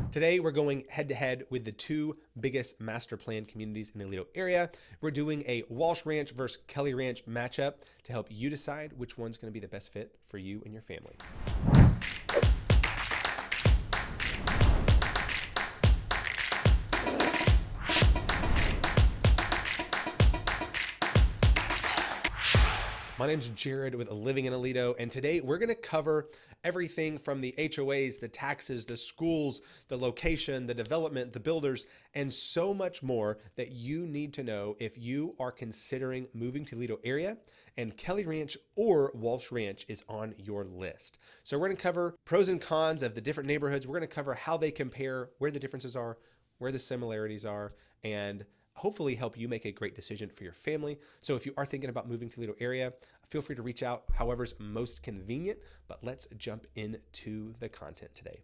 Today, we're going head to head with the two biggest master plan communities in the Aledo area. We're doing a Walsh Ranch versus Kelly Ranch matchup to help you decide which one's going to be the best fit for you and your family. My name's Jared with Living in Aledo, and today we're going to cover everything from the HOAs, the taxes, the schools, the location, the development, the builders, and so much more that you need to know if you are considering moving to Aledo area and Kelly Ranch or Walsh Ranch is on your list. So we're going to cover pros and cons of the different neighborhoods. We're going to cover how they compare, where the differences are, where the similarities are, and hopefully help you make a great decision for your family. So if you are thinking about moving to Aledo area, feel free to reach out however's most convenient, but let's jump into the content today.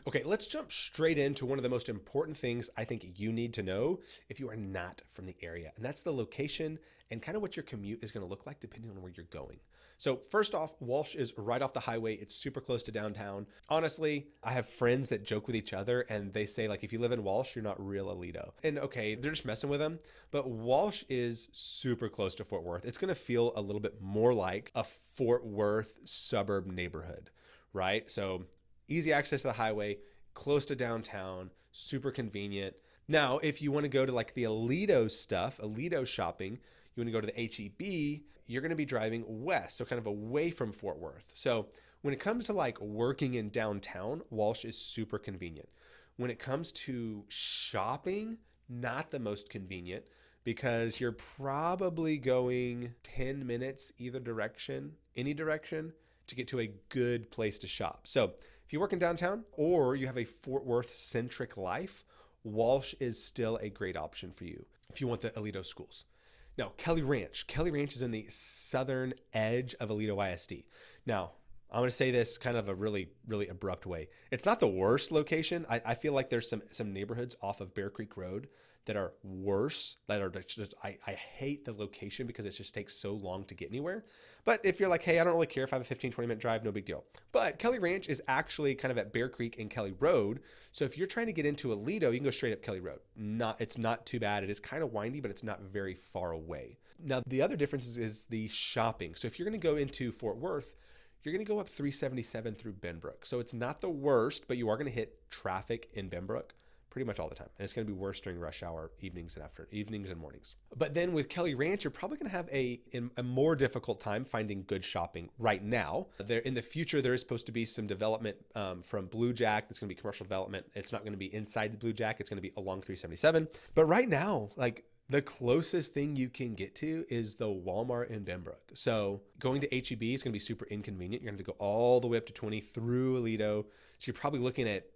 Okay, let's jump straight into one of the most important things I think you need to know if you are not from the area, and that's the location and kind of what your commute is going to look like depending on where you're going. So first off, Walsh is right off the highway. It's super close to downtown. Honestly, I have friends that joke with each other and they say, like, if you live in Walsh, you're not real Aledo. And okay, they're just messing with them, but Walsh is super close to Fort Worth. It's going to feel a little bit more like a Fort Worth suburb neighborhood, right? So easy access to the highway, close to downtown, super convenient. Now, if you want to go to like the Aledo stuff, Aledo shopping, you want to go to the HEB, you're going to be driving west, so kind of away from Fort Worth. So when it comes to like working in downtown, Walsh is super convenient. When it comes to shopping, not the most convenient because you're probably going 10 minutes either direction, any direction, to get to a good place to shop. So if you work in downtown or you have a Fort Worth centric life, Walsh is still a great option for you if you want the Aledo schools. Now, Kelly Ranch. Kelly Ranch is in the southern edge of Aledo ISD. Now, I'm going to say this kind of a really, really abrupt way. It's not the worst location. I feel like there's some neighborhoods off of Bear Creek Road that are worse, that are just, I hate the location because it just takes so long to get anywhere. But if you're like, hey, I don't really care if I have a 15, 20 minute drive, no big deal. But Kelly Ranch is actually kind of at Bear Creek and Kelly Road. So if you're trying to get into Aledo, you can go straight up Kelly Road. It's not too bad. It is kind of windy, but it's not very far away. Now, the other difference is the shopping. So if you're going to go into Fort Worth, you're going to go up 377 through Benbrook. So it's not the worst, but you are going to hit traffic in Benbrook pretty much all the time. And it's going to be worse during rush hour, evenings and mornings. But then with Kelly Ranch, you're probably going to have a more difficult time finding good shopping right now. There in the future, there is supposed to be some development from Blue Jack. That's going to be commercial development. It's not going to be inside the Blue Jack. It's going to be along 377. But right now, like, the closest thing you can get to is the Walmart in Benbrook. So going to HEB is going to be super inconvenient. You're going to have to go all the way up to 20 through Aledo. So you're probably looking at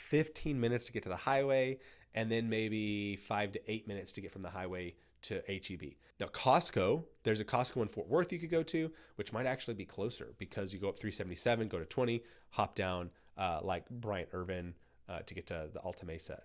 15 minutes to get to the highway and then maybe 5 to 8 minutes to get from the highway to HEB. Now, Costco, there's a Costco in Fort Worth you could go to, which might actually be closer because you go up 377, go to 20, hop down like Bryant Irvin, to get to the Alta Mesa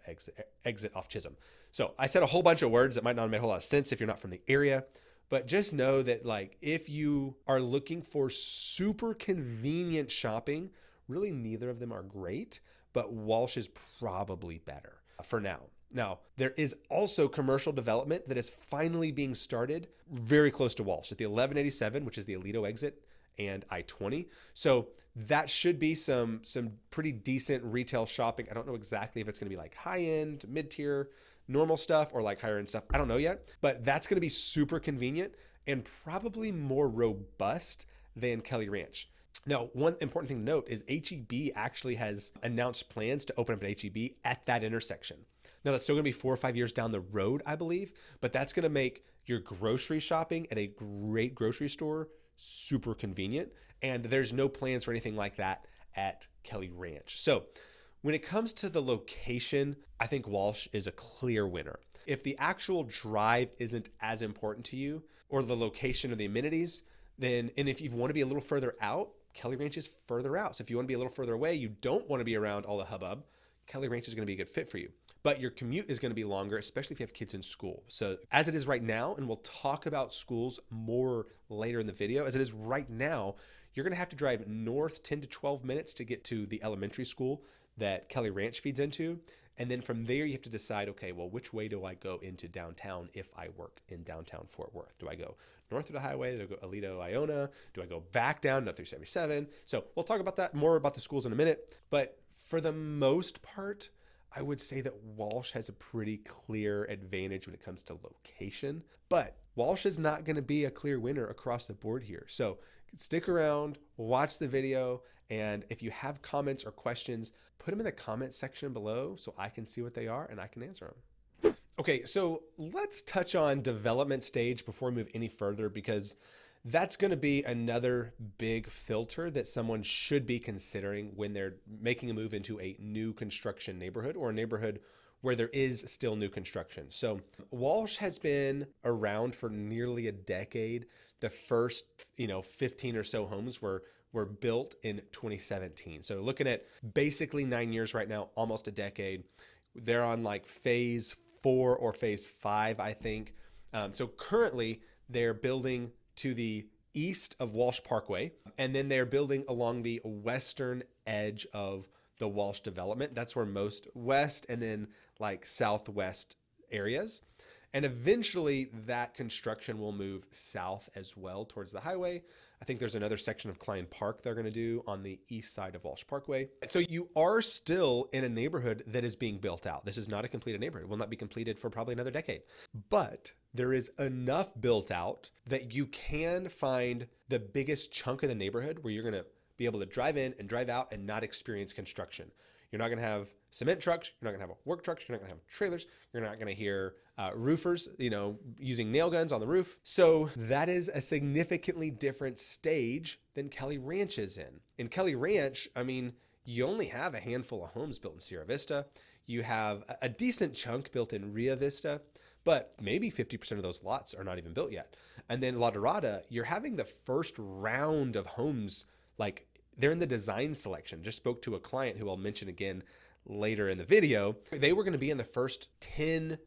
exit off Chisholm. So I said a whole bunch of words that might not make a whole lot of sense if you're not from the area, but just know that, like, if you are looking for super convenient shopping, really neither of them are great, but Walsh is probably better for now. Now, there is also commercial development that is finally being started very close to Walsh at the 1187, which is the Aledo exit, and I-20. So that should be some pretty decent retail shopping. I don't know exactly if it's going to be like high-end, mid-tier, normal stuff, or like higher-end stuff. I don't know yet, but that's going to be super convenient and probably more robust than Kelly Ranch. Now, one important thing to note is HEB actually has announced plans to open up an HEB at that intersection. Now, that's still going to be 4 or 5 years down the road, I believe, but that's going to make your grocery shopping at a great grocery store super convenient, and there's no plans for anything like that at Kelly Ranch. So when it comes to the location, I think Walsh is a clear winner. If the actual drive isn't as important to you, or the location or the amenities, then, and if you want to be a little further out, Kelly Ranch is further out. So if you want to be a little further away, you don't want to be around all the hubbub, Kelly Ranch is going to be a good fit for you. But your commute is going to be longer, especially if you have kids in school. So as it is right now, and we'll talk about schools more later in the video, as it is right now, you're going to have to drive north 10 to 12 minutes to get to the elementary school that Kelly Ranch feeds into. And then from there, you have to decide, okay, well, which way do I go into downtown if I work in downtown Fort Worth? Do I go north of the highway? Do I go Aledo, Iona? Do I go back down to 377? So we'll talk about that more about the schools in a minute. But for the most part, I would say that Walsh has a pretty clear advantage when it comes to location. But Walsh is not going to be a clear winner across the board here. So stick around, watch the video, and if you have comments or questions, put them in the comment section below so I can see what they are and I can answer them. Okay, so let's touch on development stage before we move any further, because that's going to be another big filter that someone should be considering when they're making a move into a new construction neighborhood or a neighborhood where there is still new construction. So Walsh has been around for nearly a decade. The first, 15 or so homes were built in 2017. So looking at basically 9 years right now, almost a decade. They're on like phase 4 or phase 5, I think. So currently they're building to the east of Walsh Parkway, and then they're building along the western edge of the Walsh development. That's where most west and then like southwest areas. And eventually that construction will move south as well towards the highway. I think there's another section of Klein Park they're going to do on the east side of Walsh Parkway. So you are still in a neighborhood that is being built out. This is not a completed neighborhood. It will not be completed for probably another decade. But there is enough built out that you can find the biggest chunk of the neighborhood where you're going to be able to drive in and drive out and not experience construction. You're not going to have cement trucks. You're not going to have work trucks. You're not going to have trailers. You're not going to hear roofers, using nail guns on the roof. So that is a significantly different stage than Kelly Ranch is in. In Kelly Ranch, you only have a handful of homes built in Sierra Vista. You have a decent chunk built in Rio Vista, but maybe 50% of those lots are not even built yet. And then La Dorada, you're having the first round of homes, like they're in the design selection. Just spoke to a client who I'll mention again later in the video. They were going to be in the first 10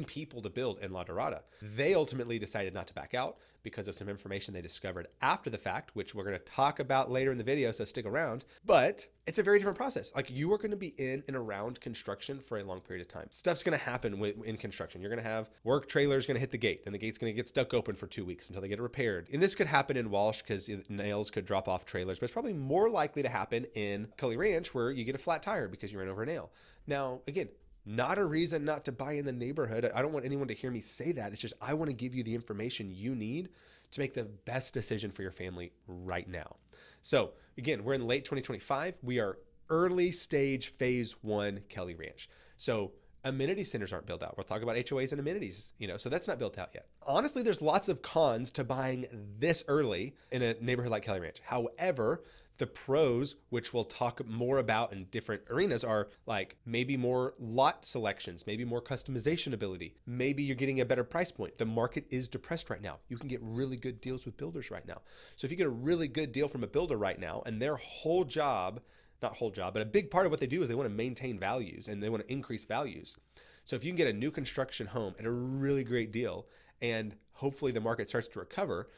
people to build in La Dorada. They ultimately decided not to back out because of some information they discovered after the fact, which we're going to talk about later in the video, so stick around. But it's a very different process. Like, you are going to be in and around construction for a long period of time. Stuff's going to happen in construction. You're going to have work trailers going to hit the gate, then the gate's going to get stuck open for 2 weeks until they get it repaired. And this could happen in Walsh because nails could drop off trailers, but it's probably more likely to happen in Kelly Ranch where you get a flat tire because you ran over a nail. Now, again, not a reason not to buy in the neighborhood. I don't want anyone to hear me say that. It's just I want to give you the information you need to make the best decision for your family right now. So again, we're in late 2025. We are early stage phase 1 Kelly Ranch. So amenity centers aren't built out. We'll talk about HOAs and amenities, so that's not built out yet. Honestly, there's lots of cons to buying this early in a neighborhood like Kelly Ranch. However, the pros, which we'll talk more about in different arenas, are like maybe more lot selections, maybe more customization ability. Maybe you're getting a better price point. The market is depressed right now. You can get really good deals with builders right now. So if you get a really good deal from a builder right now, and their whole job, not whole job, but a big part of what they do is they want to maintain values and they want to increase values. So if you can get a new construction home at a really great deal, and hopefully the market starts to recover,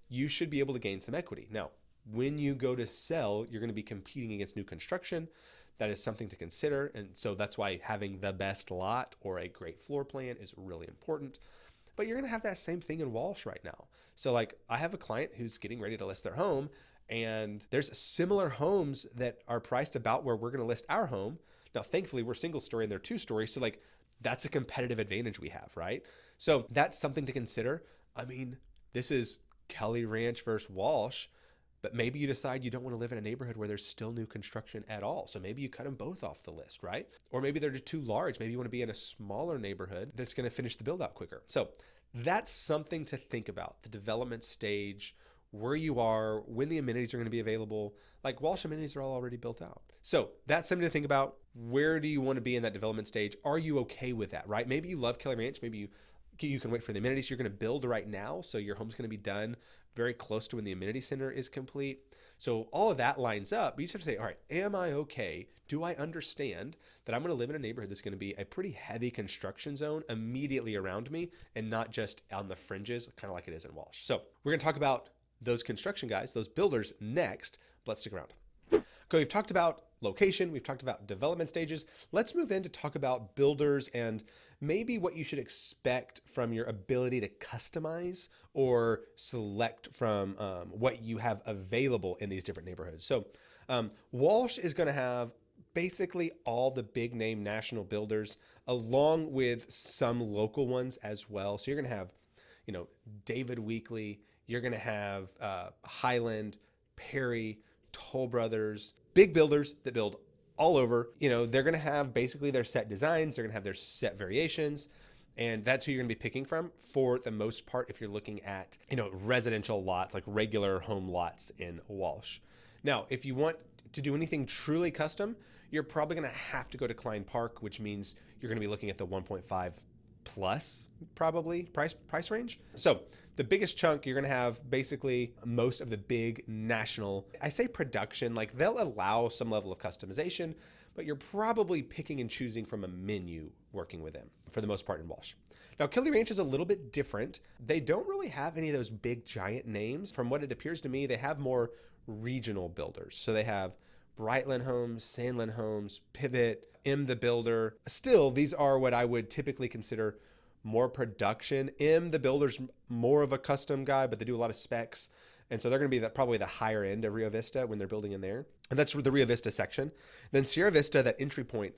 you should be able to gain some equity. Now, when you go to sell, you're going to be competing against new construction. That is something to consider. And so that's why having the best lot or a great floor plan is really important. But you're going to have that same thing in Walsh right now. So I have a client who's getting ready to list their home, and there's similar homes that are priced about where we're going to list our home. Now, thankfully, we're single story and they're 2-story. So that's a competitive advantage we have, right? So that's something to consider. This is Kelly Ranch versus Walsh. But maybe you decide you don't want to live in a neighborhood where there's still new construction at all. So maybe you cut them both off the list, right? Or maybe they're just too large. Maybe you want to be in a smaller neighborhood that's going to finish the build out quicker. So that's something to think about. The development stage, where you are, when the amenities are going to be available. Like Walsh amenities are all already built out. So that's something to think about. Where do you want to be in that development stage? Are you okay with that, right? Maybe you love Kelly Ranch. Maybe you can wait for the amenities you're going to build right now. So your home's going to be done very close to when the amenity center is complete. So all of that lines up. But you just have to say, all right, am I okay? Do I understand that I'm going to live in a neighborhood that's going to be a pretty heavy construction zone immediately around me and not just on the fringes, kind of like it is in Walsh? So we're going to talk about those construction guys, those builders next. Let's stick around. Okay, we've talked about location, we've talked about development stages. Let's move in to talk about builders and maybe what you should expect from your ability to customize or select from what you have available in these different neighborhoods. So Walsh is going to have basically all the big name national builders along with some local ones as well. So you're going to have, David Weekley, you're going to have Highland, Perry, Toll Brothers, big builders that build all over. They're going to have basically their set designs, they're going to have their set variations, and that's who you're going to be picking from for the most part if you're looking at, residential lots, like regular home lots in Walsh. Now, if you want to do anything truly custom, you're probably going to have to go to Klein Park, which means you're going to be looking at the 1.5 plus probably price range. So the biggest chunk, you're going to have basically most of the big national, I say production, like they'll allow some level of customization, but you're probably picking and choosing from a menu working with them for the most part in Walsh. Now, Kelly Ranch is a little bit different. They don't really have any of those big giant names. From what it appears to me, they have more regional builders. So they have Brightland Homes, Sandland Homes, Pivot, the Builder. Still, these are what I would typically consider more production. The Builder's more of a custom guy, but they do a lot of specs. And so they're going to be probably the higher end of Rio Vista when they're building in there. And that's the Rio Vista section. Then Sierra Vista, that entry point,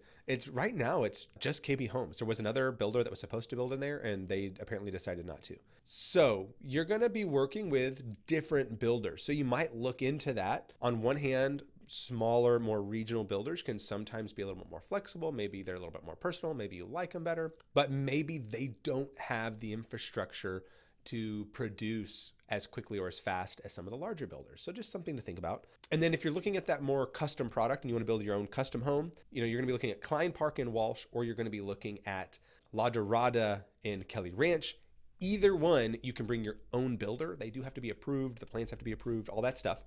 right now it's just KB Homes. There was another builder that was supposed to build in there, and they apparently decided not to. So you're going to be working with different builders. So you might look into that. On one hand, smaller, more regional builders can sometimes be a little bit more flexible. Maybe they're a little bit more personal. Maybe you like them better, but maybe they don't have the infrastructure to produce as quickly or as fast as some of the larger builders. So just something to think about. And then if you're looking at that more custom product and you want to build your own custom home, you're going to be looking at Klein Park in Walsh, or you're going to be looking at La Dorada in Kelly Ranch. Either one, you can bring your own builder. They do have to be approved. The plans have to be approved, all that stuff.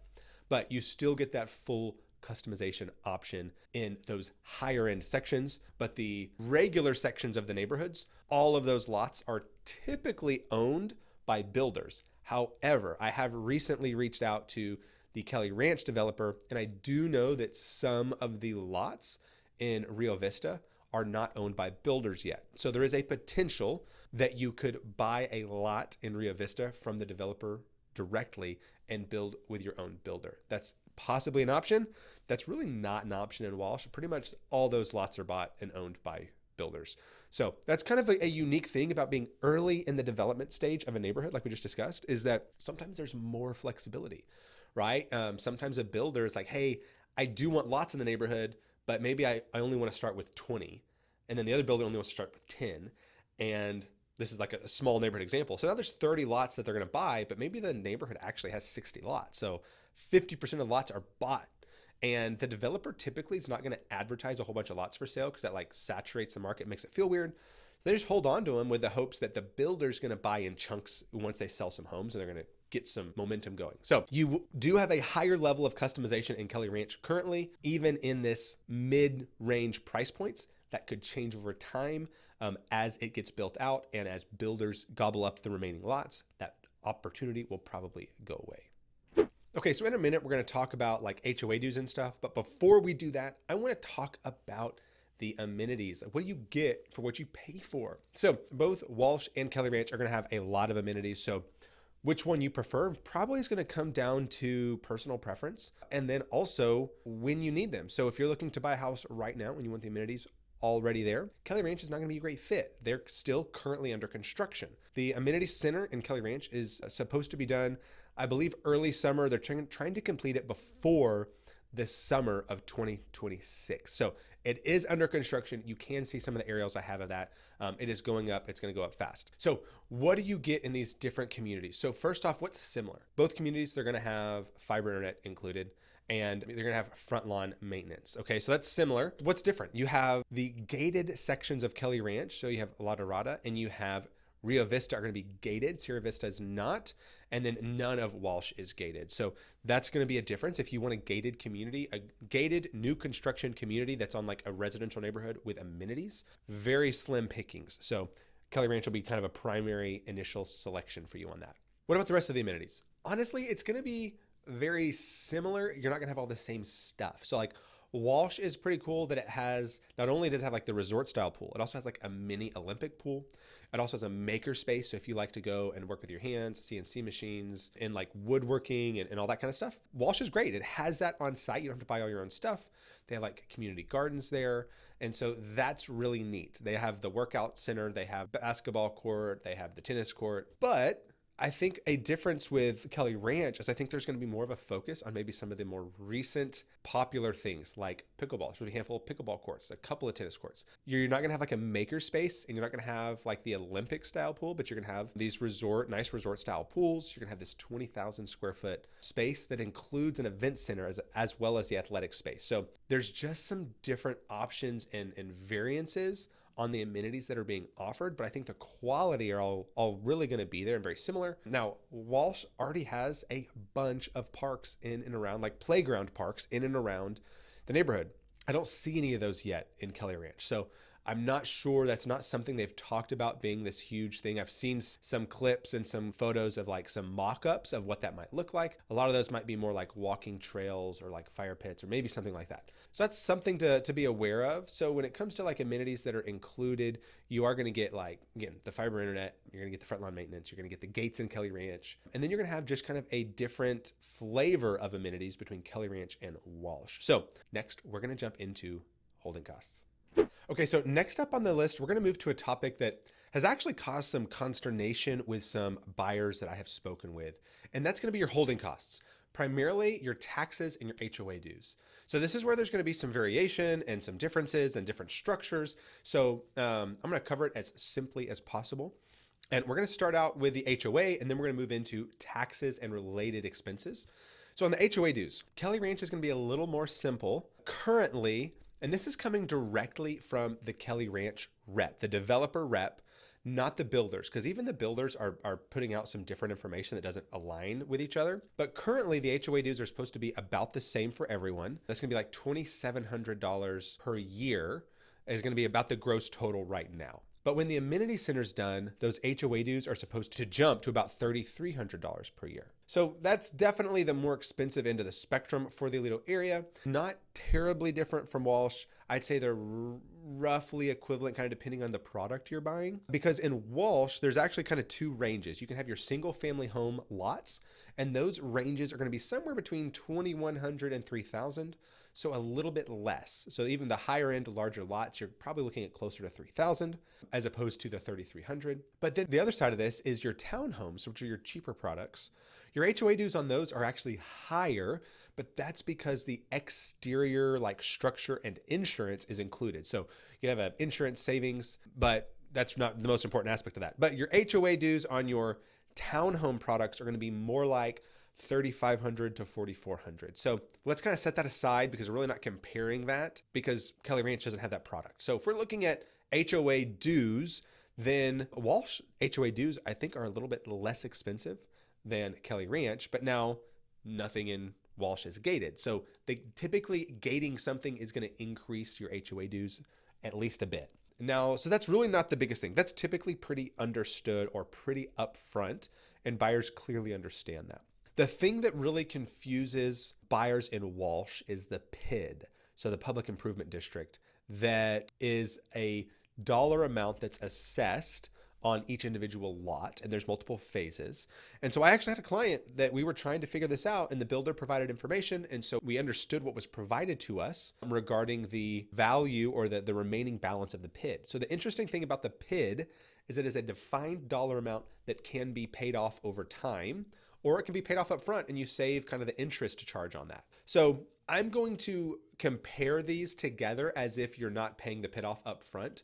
But you still get that full customization option in those higher end sections. But the regular sections of the neighborhoods, all of those lots are typically owned by builders. However, I have recently reached out to the Kelly Ranch developer, and I do know that some of the lots in Rio Vista are not owned by builders yet. So there is a potential that you could buy a lot in Rio Vista from the developer directly and build with your own builder. That's possibly an option. That's really not an option in Walsh. Pretty much all those lots are bought and owned by builders. So that's kind of a unique thing about being early in the development stage of a neighborhood, like we just discussed, is that sometimes there's more flexibility, right? Sometimes a builder is like, hey, I do want lots in the neighborhood, but maybe I only want to start with 20. And then the other builder only wants to start with 10. And this is like a small neighborhood example. So now there's 30 lots that they're going to buy, but maybe the neighborhood actually has 60 lots. So 50% of lots are bought. And the developer typically is not going to advertise a whole bunch of lots for sale because that like saturates the market, makes it feel weird. So they just hold on to them with the hopes that the builder's going to buy in chunks once they sell some homes, and they're going to get some momentum going. So you do have a higher level of customization in Kelly Ranch currently, even in this mid-range price points. That could change over time as it gets built out, and as builders gobble up the remaining lots, that opportunity will probably go away. Okay, so in a minute, we're going to talk about like HOA dues and stuff. But before we do that, I want to talk about the amenities. Like, what do you get for what you pay for? So both Walsh and Kelly Ranch are going to have a lot of amenities. So which one you prefer probably is going to come down to personal preference, and then also when you need them. So if you're looking to buy a house right now and you want the amenities already there, Kelly Ranch is not going to be a great fit. They're still currently under construction. The amenity center in Kelly Ranch is supposed to be done, I believe, early summer. They're trying to complete it before the summer of 2026. So it is under construction. You can see some of the aerials I have of that. It is going up. It's going to go up fast. So what do you get in these different communities? So first off, what's similar? Both communities, they're going to have fiber internet included, and they're going to have front lawn maintenance. Okay, so that's similar. What's different? You have the gated sections of Kelly Ranch. So you have La Dorada, and you have Rio Vista are going to be gated. Sierra Vista is not. And then none of Walsh is gated. So that's going to be a difference. If you want a gated community, a gated new construction community that's on like a residential neighborhood with amenities, very slim pickings. So Kelly Ranch will be kind of a primary initial selection for you on that. What about the rest of the amenities? Honestly, it's going to be very similar. You're not going to have all the same stuff. So like Walsh is pretty cool that it has, not only does it have like the resort style pool, it also has like a mini Olympic pool. It also has a maker space. So if you like to go and work with your hands, CNC machines, and like woodworking and all that kind of stuff, Walsh is great. It has that on site. You don't have to buy all your own stuff. They have like community gardens there. And so that's really neat. They have the workout center, they have basketball court, they have the tennis court. But I think a difference with Kelly Ranch is I think there's going to be more of a focus on maybe some of the more recent popular things like pickleball. There's a handful of pickleball courts, a couple of tennis courts. You're not going to have like a maker space, and you're not going to have like the Olympic style pool, but you're going to have these nice resort style pools. You're going to have this 20,000 square foot space that includes an event center as well as the athletic space. So there's just some different options and variances on the amenities that are being offered, but I think the quality are all really going to be there and very similar. Now, Walsh already has a bunch of parks in and around, like playground parks in and around the neighborhood. I don't see any of those yet in Kelly Ranch. So I'm not sure, that's not something they've talked about being this huge thing. I've seen some clips and some photos of like some mock-ups of what that might look like. A lot of those might be more like walking trails or like fire pits or maybe something like that. So that's something to be aware of. So when it comes to like amenities that are included, you are going to get like, again, the fiber internet, you're going to get the frontline maintenance, you're going to get the gates in Kelly Ranch, and then you're going to have just kind of a different flavor of amenities between Kelly Ranch and Walsh. So next, we're going to jump into holding costs. Okay, so next up on the list, we're going to move to a topic that has actually caused some consternation with some buyers that I have spoken with, and that's going to be your holding costs, primarily your taxes and your HOA dues. So this is where there's going to be some variation and some differences and different structures. So I'm going to cover it as simply as possible. And we're going to start out with the HOA, and then we're going to move into taxes and related expenses. So on the HOA dues, Kelly Ranch is going to be a little more simple. Currently, and this is coming directly from the Kelly Ranch rep, the developer rep, not the builders, because even the builders are putting out some different information that doesn't align with each other. But currently the HOA dues are supposed to be about the same for everyone. That's gonna be like $2,700 per year is gonna be about the gross total right now. But when the amenity center's done, those HOA dues are supposed to jump to about $3,300 per year. So that's definitely the more expensive end of the spectrum for the Aledo area. Not terribly different from Walsh. I'd say they're roughly equivalent, kind of depending on the product you're buying. Because in Walsh, there's actually kind of two ranges. You can have your single family home lots, and those ranges are going to be somewhere between $2,100 and $3,000. So a little bit less. So even the higher end, larger lots, you're probably looking at closer to $3,000 as opposed to the $3,300. But then the other side of this is your townhomes, which are your cheaper products. Your HOA dues on those are actually higher, but that's because the exterior like structure and insurance is included. So you have an insurance savings, but that's not the most important aspect of that. But your HOA dues on your townhome products are going to be more like $3,500 to $4,400. So let's kind of set that aside because we're really not comparing that because Kelly Ranch doesn't have that product. So if we're looking at HOA dues, then Walsh HOA dues, I think, are a little bit less expensive than Kelly Ranch, but now nothing in Walsh is gated. So typically gating something is going to increase your HOA dues at least a bit. Now, so that's really not the biggest thing. That's typically pretty understood or pretty upfront, and buyers clearly understand that. The thing that really confuses buyers in Walsh is the PID, so the Public Improvement District, that is a dollar amount that's assessed on each individual lot, and there's multiple phases. And so I actually had a client that we were trying to figure this out, and the builder provided information, and so we understood what was provided to us regarding the value or the remaining balance of the PID. So the interesting thing about the PID is it is a defined dollar amount that can be paid off over time, or it can be paid off up front and you save kind of the interest to charge on that. So I'm going to compare these together as if you're not paying the PID off up front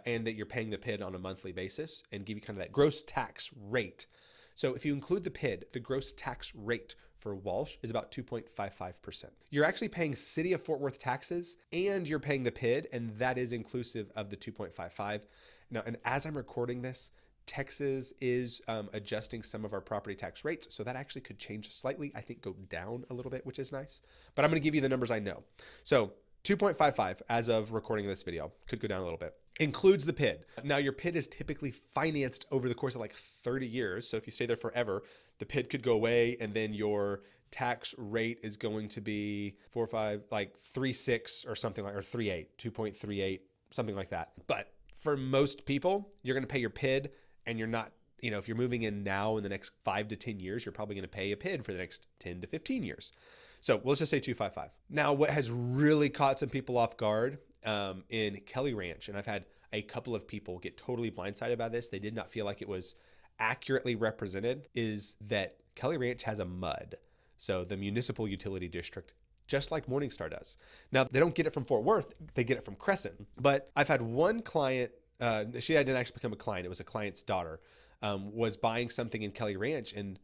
and that you're paying the PID on a monthly basis, and give you kind of that gross tax rate. So if you include the PID, the gross tax rate for Walsh is about 2.55%. You're actually paying City of Fort Worth taxes and you're paying the PID, and that is inclusive of the 2.55. Now, and as I'm recording this, Texas is adjusting some of our property tax rates. So that actually could change slightly, I think go down a little bit, which is nice. But I'm going to give you the numbers I know. So 2.55 as of recording this video, could go down a little bit. Includes the PID. Now your PID is typically financed over the course of like 30 years. So if you stay there forever, the PID could go away and then your tax rate is going to be 4.5, like 3.6 or something like, or 3.8, 2.38, something like that. But for most people, you're going to pay your PID, and you're not, if you're moving in now in the next 5 to 10 years, you're probably going to pay a PID for the next 10 to 15 years. So let's just say 255. Now, what has really caught some people off guard in Kelly Ranch, and I've had a couple of people get totally blindsided by this, they did not feel like it was accurately represented, is that Kelly Ranch has a MUD. So the municipal utility district, just like Morningstar does. Now, they don't get it from Fort Worth, they get it from Crescent. But I've had one client, she didn't actually become a client, it was a client's daughter, was buying something in Kelly Ranch, and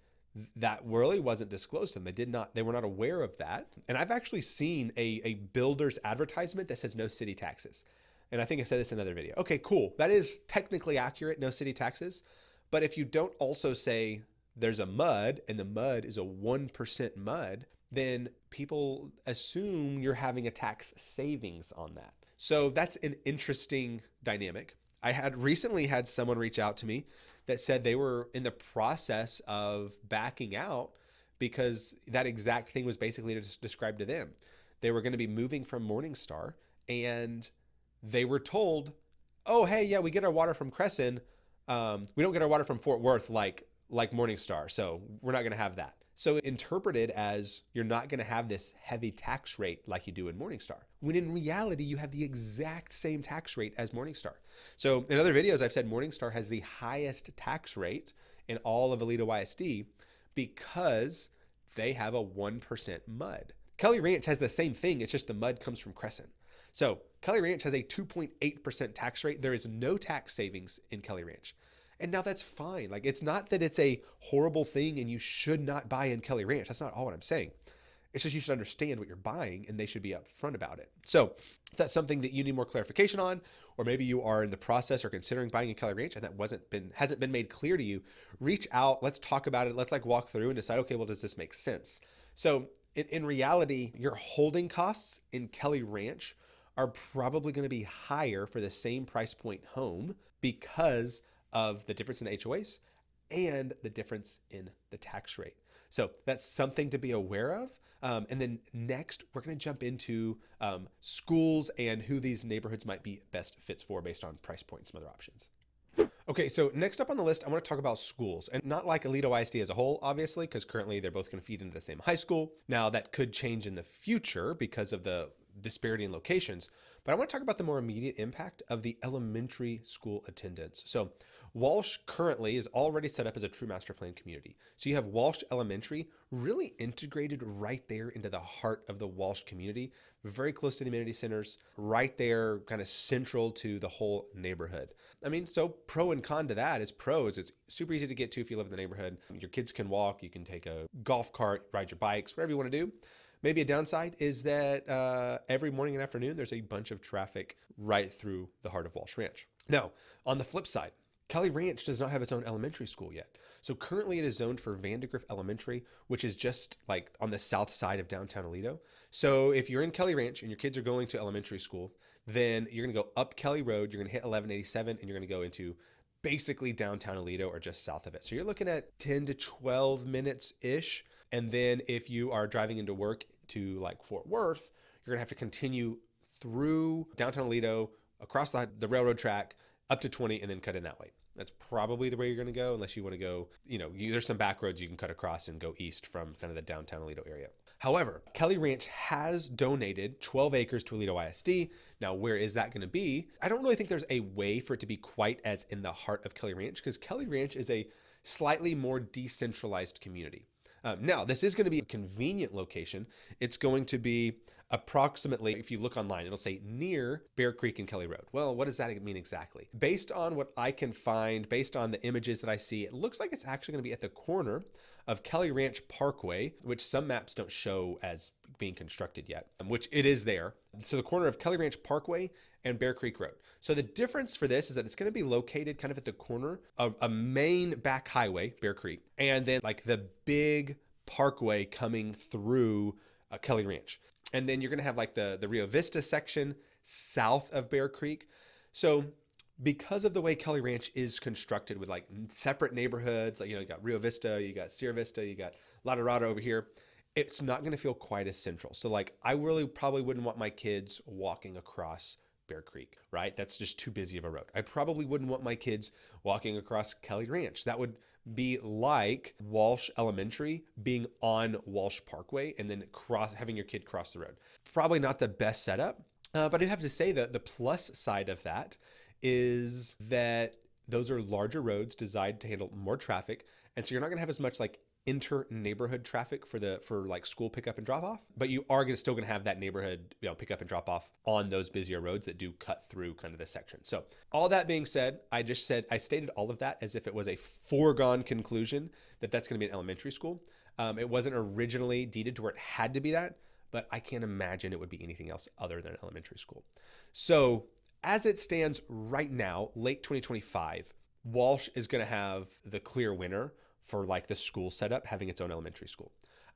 that really wasn't disclosed to them. They were not aware of that. And I've actually seen a builder's advertisement that says no city taxes. And I think I said this in another video. Okay, cool. That is technically accurate, no city taxes. But if you don't also say there's a MUD, and the MUD is a 1% MUD, then people assume you're having a tax savings on that. So that's an interesting dynamic. I had recently had someone reach out to me that said they were in the process of backing out because that exact thing was basically described to them. They were going to be moving from Morningstar, and they were told, oh, hey, yeah, we get our water from Crescent. We don't get our water from Fort Worth like Morningstar, so we're not going to have that. So interpreted as you're not going to have this heavy tax rate like you do in Morningstar, when in reality, you have the exact same tax rate as Morningstar. So in other videos, I've said Morningstar has the highest tax rate in all of Aledo ISD because they have a 1% MUD. Kelly Ranch has the same thing, it's just the MUD comes from Crescent. So Kelly Ranch has a 2.8% tax rate. There is no tax savings in Kelly Ranch. And now that's fine. Like, it's not that it's a horrible thing and you should not buy in Kelly Ranch. That's not all what I'm saying. It's just you should understand what you're buying, and they should be upfront about it. So if that's something that you need more clarification on, or maybe you are in the process or considering buying in Kelly Ranch and that hasn't been made clear to you, reach out. Let's talk about it. Let's walk through and decide, okay, well, does this make sense? So in reality, your holding costs in Kelly Ranch are probably going to be higher for the same price point home because of the difference in the HOAs and the difference in the tax rate. So that's something to be aware of. And then next, we're going to jump into schools and who these neighborhoods might be best fits for based on price point and some other options. Okay, so next up on the list, I want to talk about schools, and not like Aledo ISD as a whole, obviously, because currently they're both going to feed into the same high school. Now, that could change in the future because of the disparity in locations, but I want to talk about the more immediate impact of the elementary school attendance. So Walsh currently is already set up as a true master plan community. So you have Walsh Elementary really integrated right there into the heart of the Walsh community, very close to the amenity centers, right there, kind of central to the whole neighborhood. I mean, so pro and con to that is pros. It's super easy to get to if you live in the neighborhood. Your kids can walk, you can take a golf cart, ride your bikes, whatever you want to do. Maybe a downside is that every morning and afternoon, there's a bunch of traffic right through the heart of Walsh Ranch. Now, on the flip side, Kelly Ranch does not have its own elementary school yet. So currently it is zoned for Vandergrift Elementary, which is just like on the south side of downtown Aledo. So if you're in Kelly Ranch and your kids are going to elementary school, then you're going to go up Kelly Road, you're going to hit 1187, and you're going to go into basically downtown Aledo or just south of it. So you're looking at 10 to 12 minutes-ish. And then if you are driving into work to like Fort Worth, you're going to have to continue through downtown Aledo, across the railroad track, up to 20, and then cut in that way. That's probably the way you're going to go, unless you want to go, there's some back roads you can cut across and go east from kind of the downtown Aledo area. However, Kelly Ranch has donated 12 acres to Aledo ISD. Now, where is that going to be? I don't really think there's a way for it to be quite as in the heart of Kelly Ranch, because Kelly Ranch is a slightly more decentralized community. Now, this is going to be a convenient location. It's going to be approximately, if you look online, it'll say near Bear Creek and Kelly Road. Well, what does that mean exactly? Based on what I can find, based on the images that I see, it looks like it's actually going to be at the corner of Kelly Ranch Parkway, which some maps don't show as being constructed yet, which it is there. So the corner of Kelly Ranch Parkway and Bear Creek Road. So the difference for this is that it's going to be located kind of at the corner of a main back highway, Bear Creek, and then like the big parkway coming through Kelly Ranch. And then you're going to have like the Rio Vista section south of Bear Creek. So because of the way Kelly Ranch is constructed with like separate neighborhoods, like, you got Rio Vista, you got Sierra Vista, you got La Dorada over here, it's not going to feel quite as central. So like I really probably wouldn't want my kids walking across Bear Creek, right? That's just too busy of a road. I probably wouldn't want my kids walking across Kelly Ranch. That would be like Walsh Elementary being on Walsh Parkway and then having your kid cross the road. Probably not the best setup, but I'd have to say that the plus side of that is that those are larger roads designed to handle more traffic. And so you're not going to have as much like inter neighborhood traffic for like school pickup and drop off, but you are still going to have that neighborhood, pickup and drop off on those busier roads that do cut through kind of the section. So all that being said, I stated all of that as if it was a foregone conclusion that that's going to be an elementary school. It wasn't originally deeded to where it had to be that, but I can't imagine it would be anything else other than an elementary school. So as it stands right now, late 2025, Walsh is going to have the clear winner for like the school setup, having its own elementary school.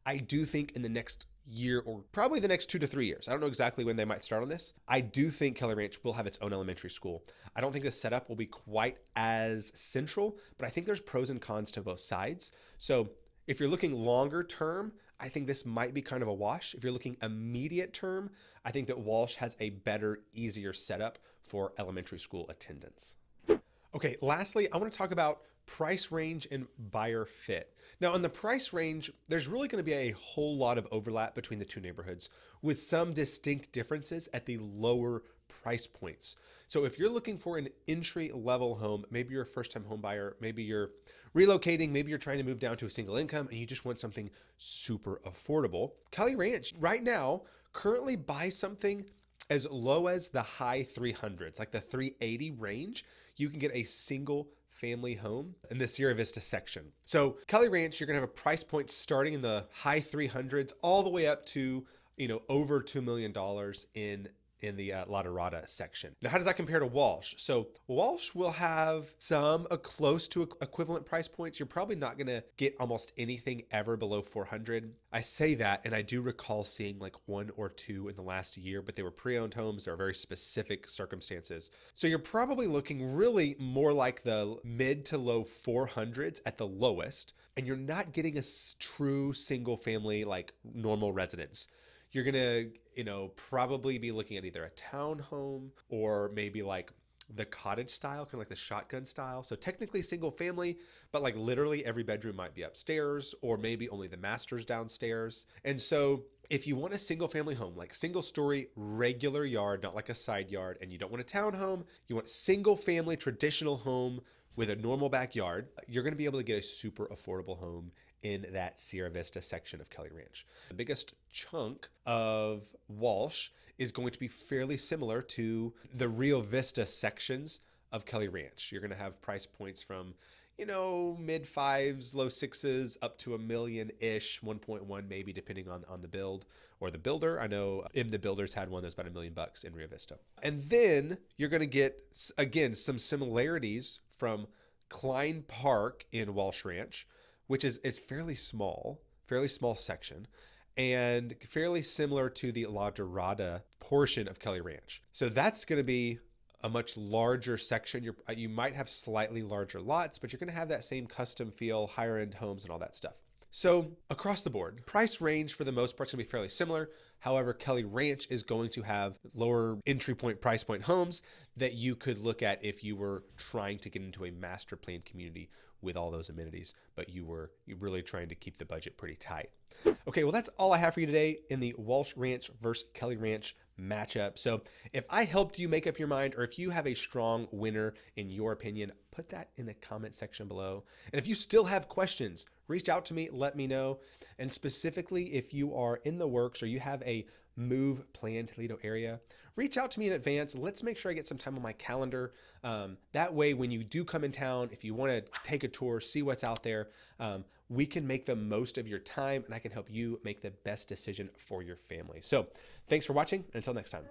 I do think in the next year, or probably the next 2 to 3 years, I don't know exactly when they might start on this, I do think Kelly Ranch will have its own elementary school. I don't think the setup will be quite as central, but I think there's pros and cons to both sides. So if you're looking longer term, I think this might be kind of a wash. If you're looking immediate term, I think that Walsh has a better, easier setup for elementary school attendance. Okay, lastly, I want to talk about price range and buyer fit. Now, on the price range, there's really going to be a whole lot of overlap between the two neighborhoods with some distinct differences at the lower price points. So if you're looking for an entry level home, maybe you're a first time home buyer, maybe you're relocating, maybe you're trying to move down to a single income and you just want something super affordable, Kelly Ranch right now currently buys something as low as the high 300s, like the 380 range. You can get a single family home in the Sierra Vista section. So Kelly Ranch, you're gonna have a price point starting in the high 300s all the way up to, over $2 million in the La Dorada section. Now, how does that compare to Walsh? So Walsh will have some close to equivalent price points. You're probably not going to get almost anything ever below 400. I say that, and I do recall seeing like 1 or 2 in the last year, but they were pre-owned homes. There are very specific circumstances. So you're probably looking really more like the mid to low 400s at the lowest, and you're not getting a true single family like normal residence. You're gonna, probably be looking at either a townhome or maybe like the cottage style, kind of like the shotgun style. So technically single family, but like literally every bedroom might be upstairs or maybe only the master's downstairs. And so if you want a single family home, like single story, regular yard, not like a side yard, and you don't want a townhome, you want single family, traditional home with a normal backyard, you're gonna be able to get a super affordable home in that Sierra Vista section of Kelly Ranch. The biggest chunk of Walsh is going to be fairly similar to the Rio Vista sections of Kelly Ranch. You're going to have price points from, mid 5s, low 6s, up to $1 million-ish, 1.1 maybe, depending on the build or the builder. I know the Builders had one that's about $1 million in Rio Vista. And then you're going to get, again, some similarities from Klein Park in Walsh Ranch, which is fairly small section, and fairly similar to the La Dorada portion of Kelly Ranch. So that's going to be a much larger section. You might have slightly larger lots, but you're going to have that same custom feel, higher end homes and all that stuff. So across the board, price range for the most part is going to be fairly similar. However, Kelly Ranch is going to have lower entry point price point homes that you could look at if you were trying to get into a master plan community with all those amenities, but you're really trying to keep the budget pretty tight. Okay, well, that's all I have for you today in the Walsh Ranch versus Kelly Ranch matchup. So if I helped you make up your mind, or if you have a strong winner in your opinion, put that in the comment section below. And if you still have questions, reach out to me, let me know. And specifically, if you are in the works or you have a move planned to Toledo area, reach out to me in advance. Let's make sure I get some time on my calendar. That way, when you do come in town, if you want to take a tour, see what's out there, we can make the most of your time and I can help you make the best decision for your family. So thanks for watching. Until next time.